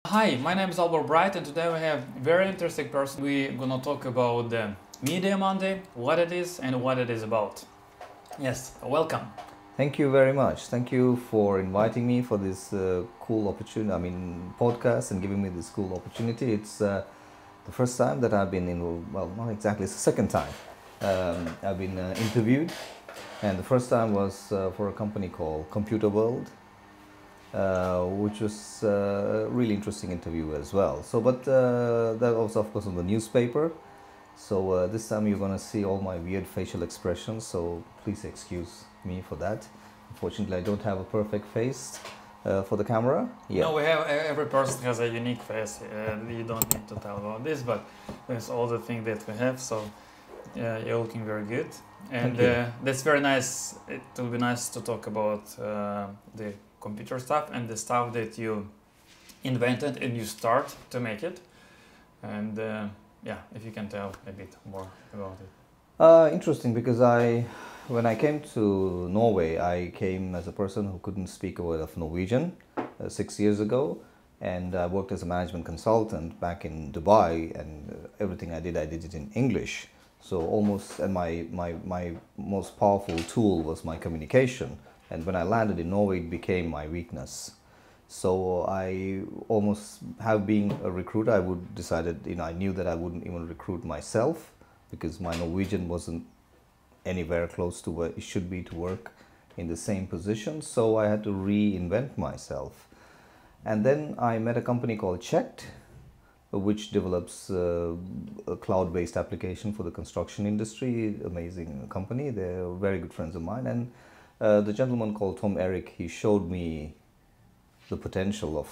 Hi, my name is Albert Bright, and today we have very interesting person. We're gonna talk about the Media Monday, what it is and what it is about. Yes, welcome. Thank you very much. Thank you for inviting me for this cool opportunity. Podcast and giving me this cool opportunity. It's the first time that I've been in. Well, not exactly. It's the second time I've been interviewed, and the first time was for a company called Computer World, which was a really interesting interview as well. That was of course on the newspaper. So this time you're gonna see all my weird facial expressions. So please excuse me for that. Unfortunately, I don't have a perfect face for the camera. Yeah. No, we have every person has a unique face. You don't need to tell about this, but there's all the things that we have. So you're looking very good, and that's very nice. It will be nice to talk about the computer stuff and the stuff that you invented and you start to make it, and yeah, if you can tell a bit more about it. Interesting, because when I came to Norway, I came as a person who couldn't speak a word of Norwegian 6 years ago, and I worked as a management consultant back in Dubai, and everything I did it in English. So almost, and my most powerful tool was my communication. And when I landed in Norway, it became my weakness. So I almost have been a recruiter. I knew that I wouldn't even recruit myself because my Norwegian wasn't anywhere close to where it should be to work in the same position. So I had to reinvent myself. And then I met a company called Checked, which develops a cloud-based application for the construction industry. Amazing company. They're very good friends of mine. And the gentleman called Tom Eric, he showed me the potential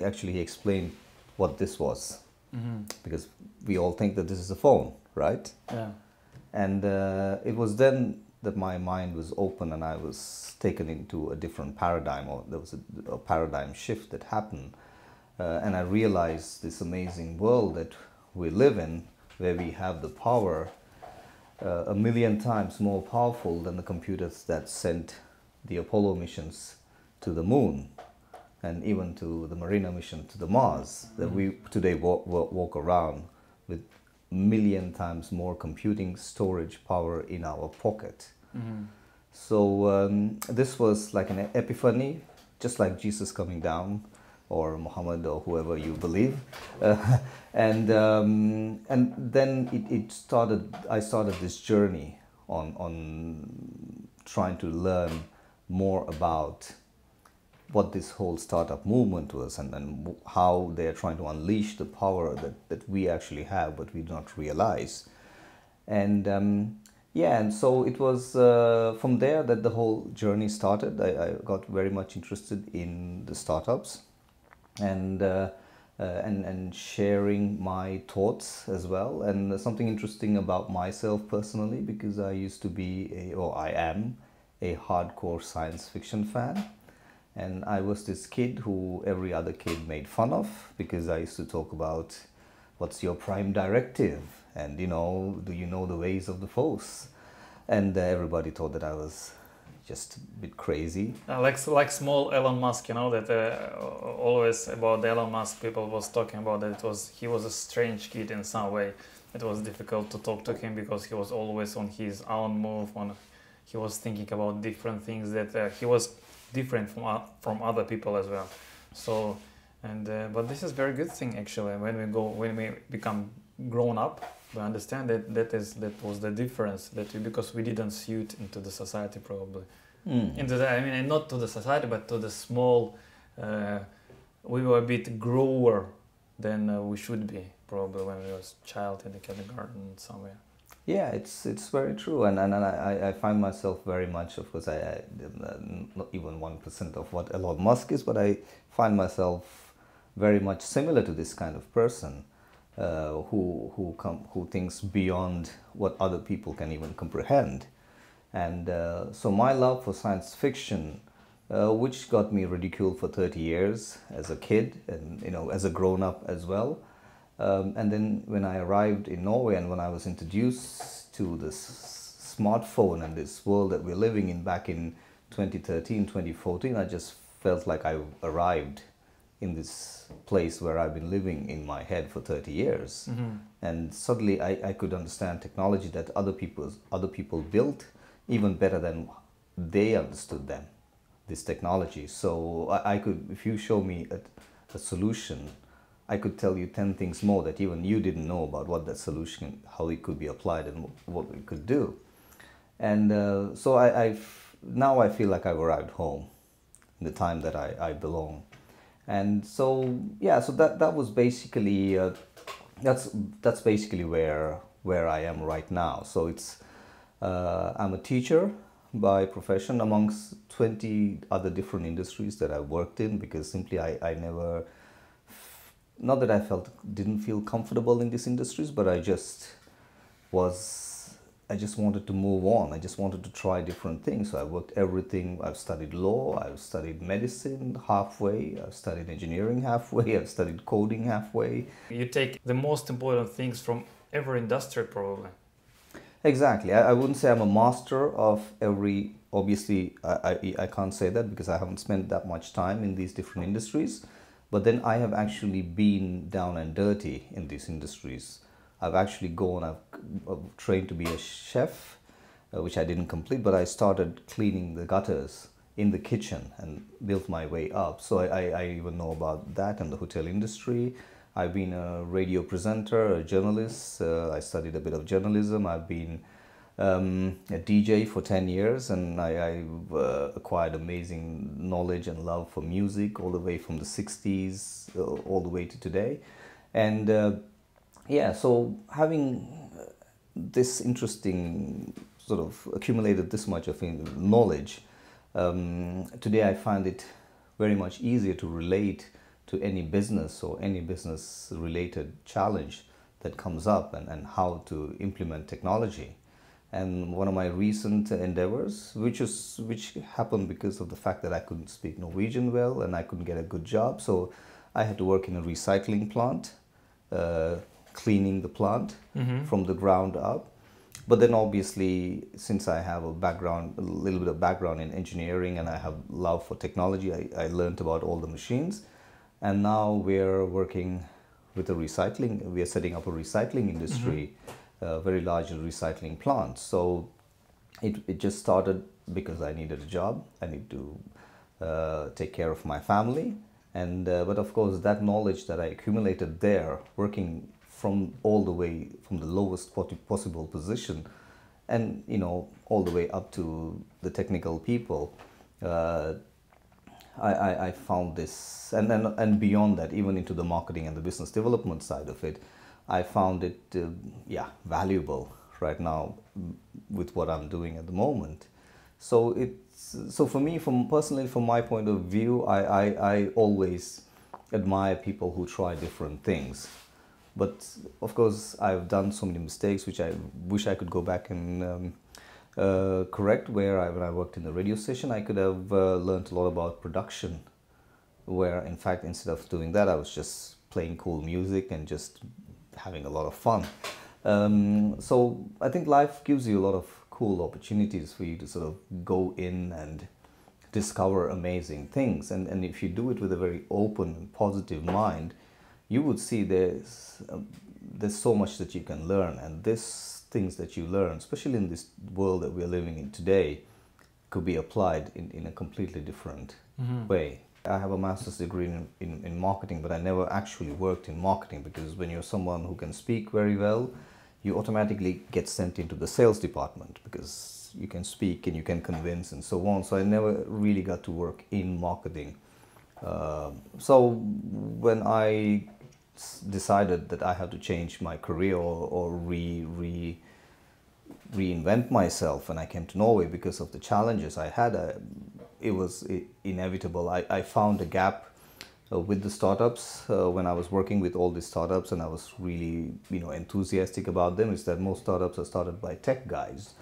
actually he explained what this was. Mm-hmm. Because we all think that this is a phone, right? Yeah. And it was then that my mind was open and I was taken into a different paradigm, or there was a paradigm shift that happened. And I realized this amazing world that we live in, where we have the power a million times more powerful than the computers that sent the Apollo missions to the moon, and even to the Mariner mission to the Mars, that we today walk around with million times more computing storage power in our pocket. Mm-hmm. So this was like an epiphany, just like Jesus coming down, or Muhammad, or whoever you believe, and then it started. I started this journey on trying to learn more about what this whole startup movement was, and how they're trying to unleash the power that we actually have, but we do not realize. And and so it was from there that the whole journey started. I got very much interested in the startups, and sharing my thoughts as well. And something interesting about myself personally, because I used to be I am a hardcore science fiction fan. And I was this kid who every other kid made fun of, because I used to talk about what's your prime directive, and do you know the ways of the Force? And everybody thought that I was just a bit crazy. Like small Elon Musk, that always about Elon Musk, people was talking about that he was a strange kid in some way. It was difficult to talk to him because he was always on his own move. He was thinking about different things, that he was different from other people as well. So, but this is very good thing actually. When we become grown up, we understand that was the difference because we didn't suit into the society probably. Not to the society, but to the small. We were a bit grower than we should be probably when we was child in the kindergarten somewhere. Yeah, it's very true, and I find myself very much, of course, I not even 1% of what Elon Musk is, but I find myself very much similar to this kind of person, who thinks beyond what other people can even comprehend. And so my love for science fiction, which got me ridiculed for 30 years as a kid, and as a grown-up as well. And then when I arrived in Norway, and when I was introduced to this smartphone and this world that we're living in back in 2013, 2014, I just felt like I arrived in this place where I've been living in my head for 30 years. And suddenly I could understand technology that other people built even better than they understood them, this technology. So I could, if you show me a solution, I could tell you 10 things more that even you didn't know about what that solution, how it could be applied and what it could do. And so now I feel like I've arrived home in the time that I belong. And so, yeah, so that was basically, that's basically where I am right now. So it's, I'm a teacher by profession amongst 20 other different industries that I worked in, because simply I never, not that I didn't feel comfortable in these industries, but I just wanted to move on. I just wanted to try different things. So I worked everything. I've studied law, I've studied medicine halfway, I've studied engineering halfway, I've studied coding halfway. You take the most important things from every industry probably. Exactly. I wouldn't say I'm a master of every, obviously I can't say that because I haven't spent that much time in these different industries. But then I have actually been down and dirty in these industries. I've actually I've trained to be a chef, which I didn't complete, but I started cleaning the gutters in the kitchen and built my way up. So I even know about that and the hotel industry. I've been a radio presenter, a journalist. I studied a bit of journalism. I've been a DJ for 10 years, and I've acquired amazing knowledge and love for music all the way from the 60s all the way to today. And yeah, so having this interesting sort of accumulated this much of knowledge, today I find it very much easier to relate to any business or any business related challenge that comes up, and how to implement technology. And one of my recent endeavors, which happened because of the fact that I couldn't speak Norwegian well and I couldn't get a good job, so I had to work in a recycling plant, cleaning the plant from the ground up. But then obviously, since I have a little bit of background in engineering, and I have love for technology, I learned about all the machines. And now we're working with we are setting up a recycling industry, a very large recycling plant. So it just started because I needed a job. I need to take care of my family. And but of course, that knowledge that I accumulated there, working from all the way from the lowest possible position, and all the way up to the technical people, I found this, and beyond that, even into the marketing and the business development side of it, I found it valuable right now with what I'm doing at the moment. So for me, personally, from my point of view, I always admire people who try different things. But of course, I've done so many mistakes which I wish I could go back and correct. When I worked in the radio station, I could have learned a lot about production, where in fact, instead of doing that, I was just playing cool music and just having a lot of fun. So I think life gives you a lot of cool opportunities for you to sort of go in and discover amazing things. And if you do it with a very open and positive mind, you would see there's so much that you can learn. And these things that you learn, especially in this world that we're living in today, could be applied in a completely different way. I have a master's degree in marketing, but I never actually worked in marketing, because when you're someone who can speak very well, you automatically get sent into the sales department because you can speak and you can convince and so on. So I never really got to work in marketing. So when I decided that I had to change my career or reinvent myself, and I came to Norway because of the challenges I had, it was inevitable. I found a gap with the startups when I was working with all these startups, and I was really enthusiastic about them. Is that most startups are started by tech guys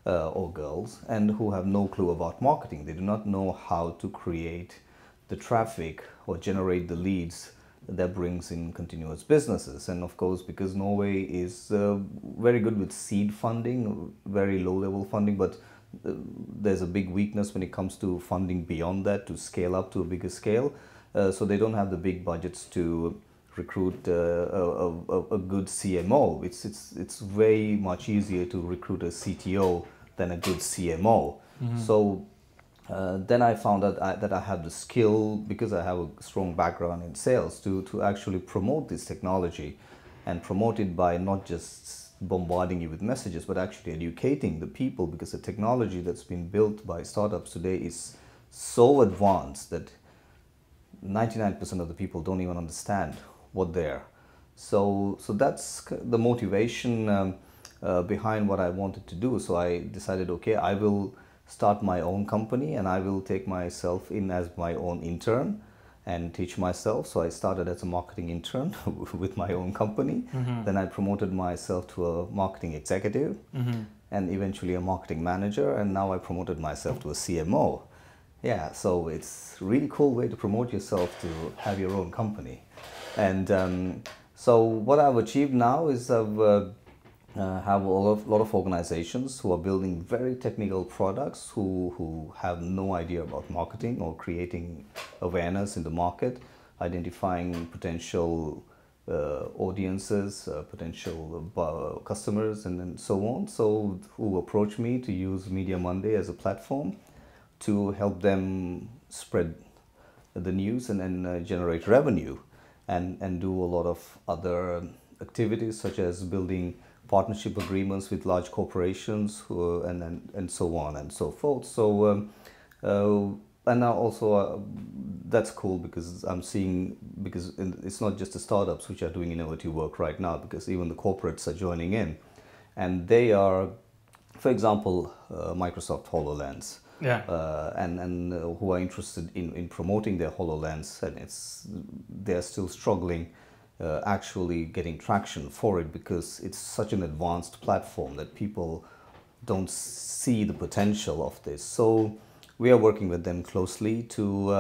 or girls, and who have no clue about marketing. They do not know how to create the traffic or generate the leads that brings in continuous businesses. And of course, because Norway is very good with seed funding, very low level funding, but there's a big weakness when it comes to funding beyond that to scale up to a bigger scale. so they don't have the big budgets to recruit a good CMO. It's way much easier to recruit a CTO than a good CMO. So then I found that I have the skill, because I have a strong background in sales, to actually promote this technology, and promote it by not just bombarding you with messages, but actually educating the people, because the technology that's been built by startups today is so advanced that 99% of the people don't even understand what they're. So that's the motivation behind what I wanted to do. So I decided, okay, I will start my own company, and I will take myself in as my own intern and teach myself. So I started as a marketing intern with my own company. Then I promoted myself to a marketing executive, and eventually a marketing manager, and now I promoted myself to a CMO. Yeah, so it's a really cool way to promote yourself, to have your own company. And so what I've achieved now is I've have a lot of organizations who are building very technical products, who have no idea about marketing or creating awareness in the market, identifying potential audiences, potential customers, and so on. So who approach me to use Media Monday as a platform to help them spread the news and generate revenue, and do a lot of other activities, such as building partnership agreements with large corporations, and so on and so forth. So and now also that's cool, because I'm seeing, because it's not just the startups which are doing innovative work right now, because even the corporates are joining in, and they are, for example, Microsoft HoloLens. Yeah. And who are interested in promoting their HoloLens, and they're still struggling actually getting traction for it, because it's such an advanced platform that people don't see the potential of this. So we are working with them closely to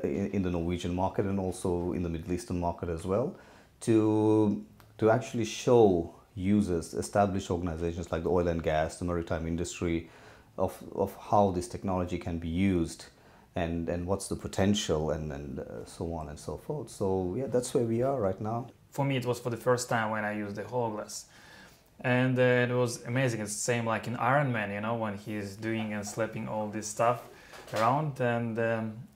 in the Norwegian market, and also in the Middle Eastern market as well, to actually show users, established organizations like the oil and gas, the maritime industry, of how this technology can be used, and what's the potential, and so on and so forth. So yeah, that's where we are right now. For me, it was for the first time when I used the HoloGlass, and it was amazing. It's the same like in Iron Man, you know, when he's doing and slapping all this stuff around. And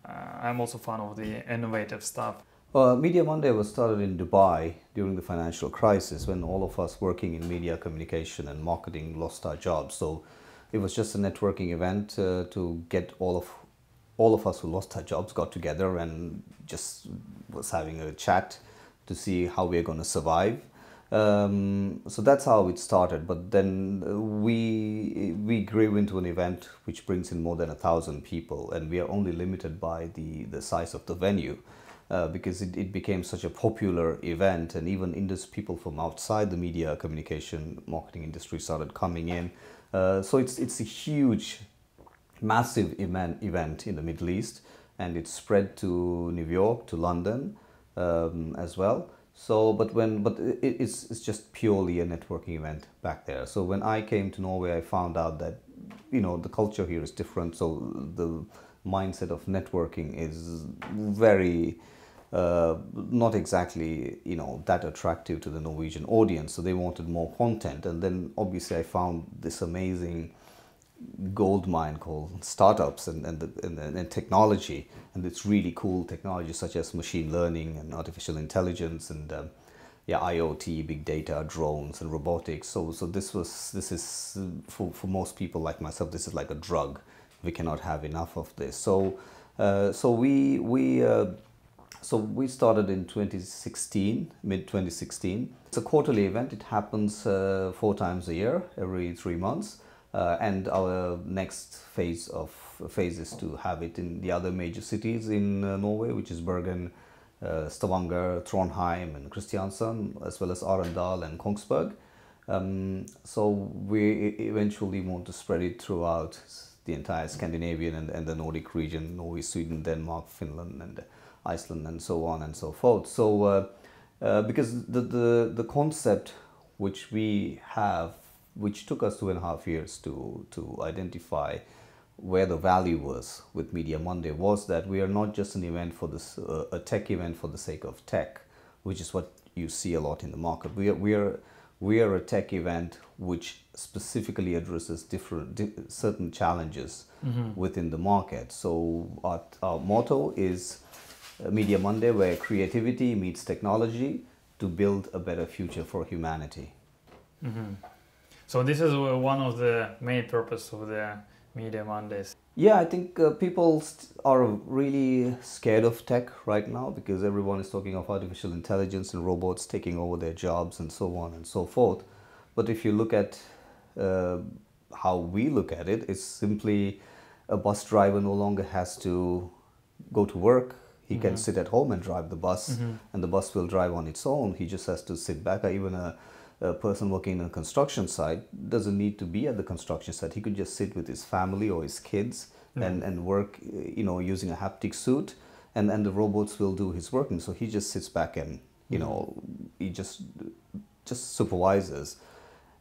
I'm also fan of the innovative stuff. Media Monday was started in Dubai during the financial crisis, when all of us working in media communication and marketing lost our jobs. So it was just a networking event to get all of us who lost our jobs got together, and just was having a chat to see how we're going to survive. So that's how it started. But then we grew into an event which brings in more than 1,000 people, and we are only limited by the size of the venue. Because it became such a popular event, and even people from outside the media communication marketing industry started coming in. So it's a huge, massive event in the Middle East, and it's spread to New York, to London as well. So, but it's just purely a networking event back there. So when I came to Norway, I found out that, you know, the culture here is different. So the mindset of networking is very not exactly, you know, that attractive to the Norwegian audience. So they wanted more content, and then obviously I found this amazing gold mine called startups and technology, and it's really cool technology such as machine learning and artificial intelligence, and IoT, big data, drones, and robotics. So this is for most people like myself, this is like a drug. We cannot have enough of this. So we started in 2016, mid 2016. It's a quarterly event. It happens 4 times a year, every 3 months. And our next phase is to have it in the other major cities in Norway, which is Bergen, Stavanger, Trondheim, and Kristiansand, as well as Arendal and Kongsberg. So we eventually want to spread it throughout the entire Scandinavian and the Nordic region: Norway, Sweden, Denmark, Finland, and Iceland, and so on and so forth. So because the concept which we have, which took us 2.5 years to identify, where the value was with Media Monday was that we are not just an event for this, a tech event for the sake of tech, which is what you see a lot in the market. We are a tech event which specifically addresses certain challenges within the market. So our motto is Media Monday, where creativity meets technology to build a better future for humanity. So this is one of the main purpose of the Media Mondays. Yeah, I think people are really scared of tech right now because everyone is talking of artificial intelligence and robots taking over their jobs and so on and so forth. But if you look at how we look at it, it's simply a bus driver no longer has to go to work. He can sit at home and drive the bus, and the bus will drive on its own. He just has to sit back. Or even a person working in a construction site doesn't need to be at the construction site. He could just sit with his family or his kids and work, using a haptic suit, and the robots will do his work. And so he just sits back and, he just supervises.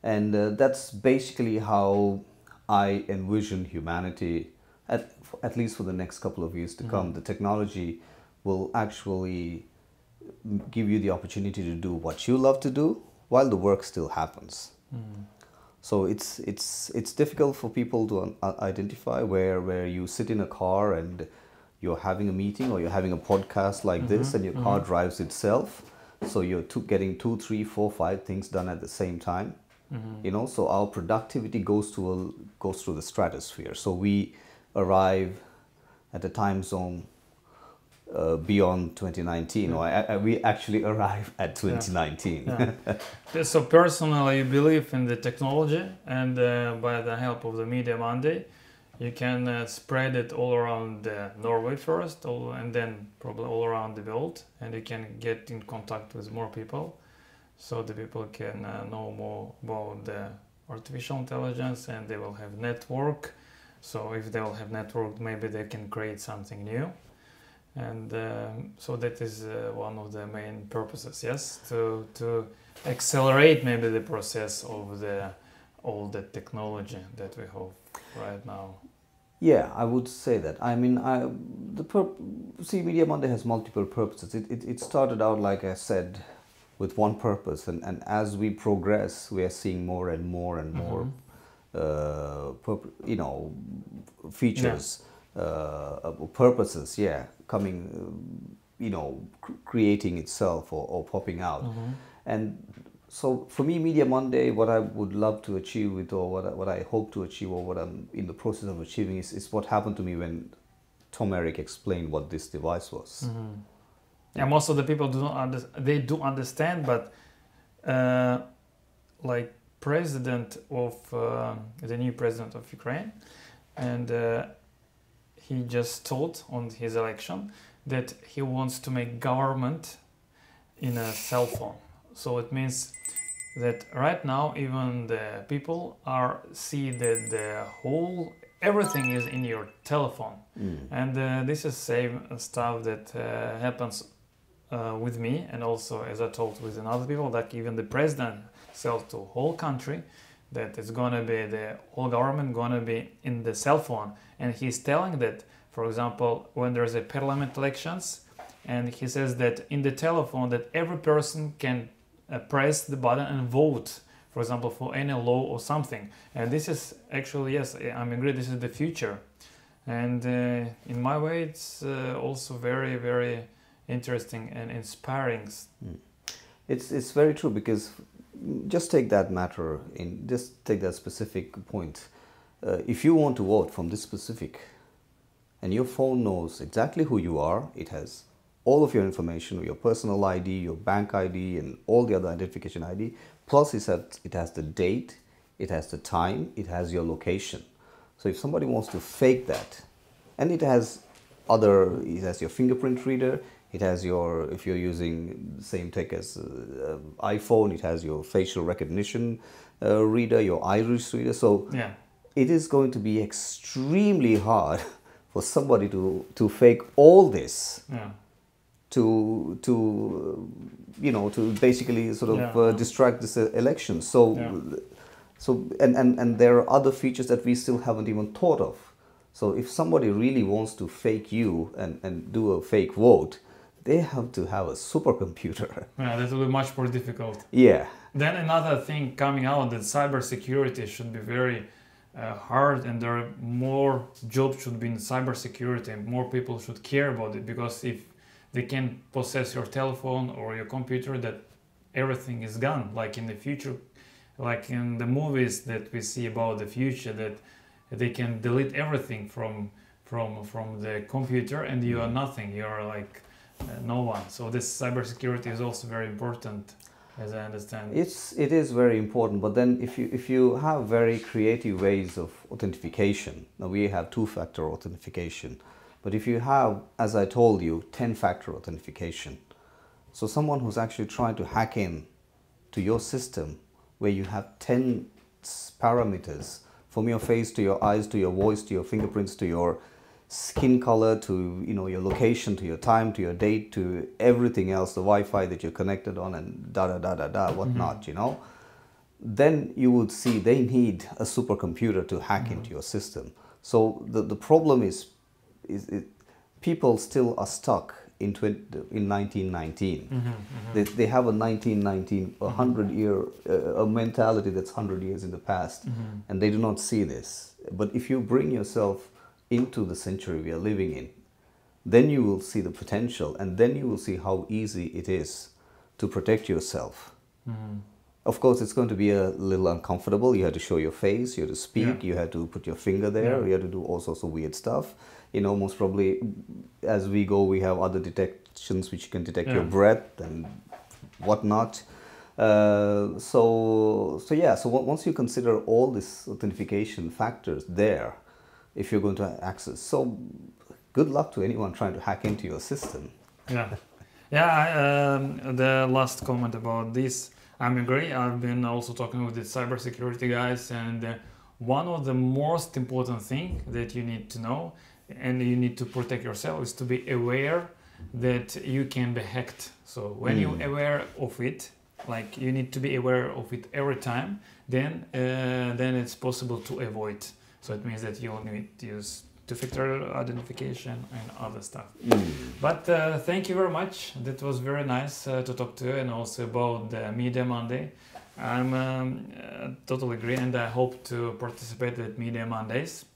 And that's basically how I envision humanity, at least for the next couple of years to come. The technology will actually give you the opportunity to do what you love to do while the work still happens. So it's difficult for people to identify where you sit in a car and you're having a meeting or you're having a podcast like this, and your car drives itself. So you're getting 2, 3, 4, 5 things done at the same time. So our productivity goes through the stratosphere. So we arrive at a time zone beyond 2019, or we actually arrive at 2019. So personally, you believe in the technology, and by the help of the Media Monday, you can spread it all around Norway first, and then probably all around the world, and you can get in contact with more people, so the people can know more about the artificial intelligence, and they will have network. So if they will have network, maybe they can create something new. And so that is one of the main purposes, yes, to accelerate maybe the process of all the technology that we have right now. Yeah, I would say that. I mean, Media Monday has multiple purposes. It started out, like I said, with one purpose, and as we progress, we are seeing more and more and more, features, purposes, coming, creating itself or popping out. And so for me, Media Monday, what I would love to achieve with, or what I hope to achieve, or what I'm in the process of achieving is what happened to me when Tom Erik explained what this device was. Yeah, most of the people they do understand, but like president of the new president of Ukraine, and he just told on his election that he wants to make government in a cell phone. So it means that right now even the people see that the whole everything is in your telephone, and this is same stuff that happens with me, and also, as I told with other people, like even the president sells to whole country that it's gonna be the whole government gonna be in the cell phone, and he's telling that, for example, when there's a parliament elections, and he says that in the telephone that every person can press the button and vote, for example, for any law or something. And this is actually, yes, I'm agree, this is the future. And in my way, it's also very, very interesting and inspiring. It's very true, because just take that specific point. If you want to vote from this specific, and your phone knows exactly who you are, it has all of your information, your personal ID, your bank ID, and all the other identification ID. Plus, it has the date, it has the time, it has your location. So if somebody wants to fake that, and it has your fingerprint reader, it has if you're using the same tech as iPhone, it has your facial recognition reader, your iris reader. So it is going to be extremely hard for somebody to fake all this. To basically sort of distract this election. So and there are other features that we still haven't even thought of. So if somebody really wants to fake you and do a fake vote, they have to have a supercomputer. Yeah, that will be much more difficult. Yeah. Then another thing coming out that cybersecurity should be very hard, and there are more jobs should be in cybersecurity, and more people should care about it, because if they can possess your telephone or your computer, that everything is gone. Like in the future, like in the movies that we see about the future, that they can delete everything from the computer, and you are nothing. You are like no one. So this cybersecurity is also very important, as I understand. It is very important, but then if you have very creative ways of authentication, now we have two-factor authentication, but if you have, as I told you, 10-factor authentication, so someone who's actually trying to hack in to your system where you have 10 parameters, from your face to your eyes to your voice to your fingerprints to your skin color to your location to your time to your date to everything else, the Wi-Fi that you're connected on, and whatnot, then you would see they need a supercomputer to hack into your system. So the problem is people still are stuck in 1919. They have a 1919, a 100-year a mentality that's 100 years in the past, and they do not see this. But if you bring yourself into the century we are living in, then you will see the potential, and then you will see how easy it is to protect yourself. Of course, it's going to be a little uncomfortable. You have to show your face, you have to speak, you have to put your finger there, you have to do all sorts of weird stuff. Most probably as we go, we have other detections which can detect your breath and whatnot. So once you consider all these authentication factors there, if you're going to access, so good luck to anyone trying to hack into your system. The last comment about this, I agree. I've been also talking with the cybersecurity guys, and one of the most important thing that you need to know and you need to protect yourself is to be aware that you can be hacked. So when you're aware of it, like you need to be aware of it every time, then it's possible to avoid. So it means that you will need to use two-factor identification and other stuff. But thank you very much. That was very nice to talk to you, and also about the Media Monday. I'm totally agree, and I hope to participate at Media Mondays,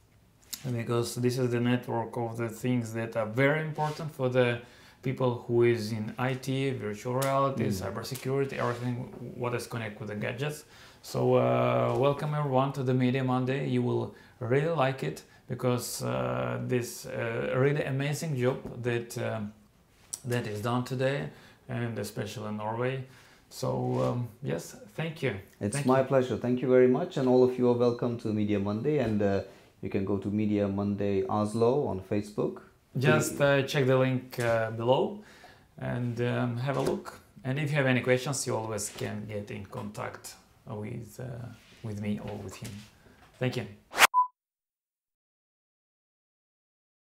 because this is the network of the things that are very important for the people who is in IT, virtual reality, cybersecurity, everything what is connected with the gadgets. So welcome everyone to the Media Monday. You will really like it, because this really amazing job that is done today, and especially in Norway. So yes, thank you. It's my pleasure. Thank you very much, and all of you are welcome to Media Monday, and you can go to Media Monday Oslo on Facebook. Just check the link below and have a look. And if you have any questions, you always can get in contact with me or with him. Thank you.